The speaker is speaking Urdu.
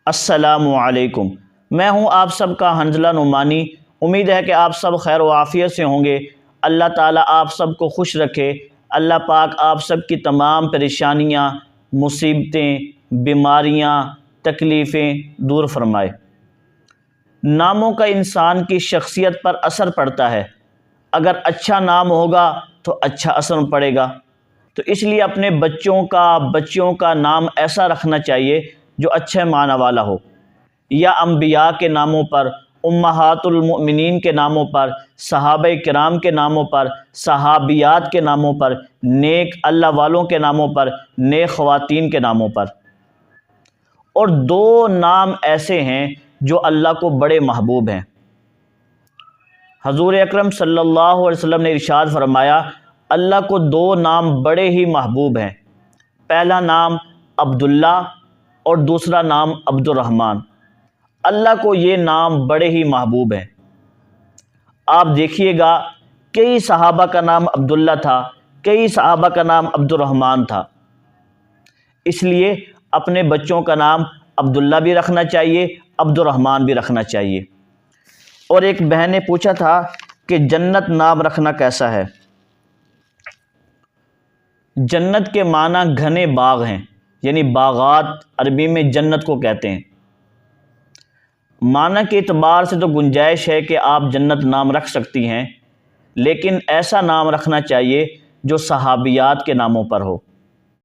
السلام علیکم، میں ہوں آپ سب کا حنظلہ نعمانی۔ امید ہے کہ آپ سب خیر و عافیت سے ہوں گے۔ اللہ تعالیٰ آپ سب کو خوش رکھے۔ اللہ پاک آپ سب کی تمام پریشانیاں، مصیبتیں، بیماریاں، تکلیفیں دور فرمائے۔ ناموں کا انسان کی شخصیت پر اثر پڑتا ہے۔ اگر اچھا نام ہوگا تو اچھا اثر پڑے گا، تو اس لیے اپنے بچیوں کا نام ایسا رکھنا چاہیے جو اچھے معنی والا ہو، یا انبیاء کے ناموں پر، امہات المؤمنین کے ناموں پر، صحابہ کرام کے ناموں پر، صحابیات کے ناموں پر، نیک اللہ والوں کے ناموں پر، نیک خواتین کے ناموں پر۔ اور دو نام ایسے ہیں جو اللہ کو بڑے محبوب ہیں۔ حضور اکرم صلی اللہ علیہ وسلم نے ارشاد فرمایا، اللہ کو دو نام بڑے ہی محبوب ہیں۔ پہلا نام عبداللہ اور دوسرا نام عبد الرحمن۔ اللہ کو یہ نام بڑے ہی محبوب ہیں۔ آپ دیکھیے گا کئی صحابہ کا نام عبداللہ تھا، کئی صحابہ کا نام عبد الرحمن تھا۔ اس لیے اپنے بچوں کا نام عبداللہ بھی رکھنا چاہیے، عبد الرحمن بھی رکھنا چاہیے۔ اور ایک بہن نے پوچھا تھا کہ جنت نام رکھنا کیسا ہے؟ جنت کے معنی گھنے باغ ہیں، یعنی باغات عربی میں جنت کو کہتے ہیں۔ معنی کے اعتبار سے تو گنجائش ہے کہ آپ جنت نام رکھ سکتی ہیں، لیکن ایسا نام رکھنا چاہیے جو صحابیات کے ناموں پر ہو۔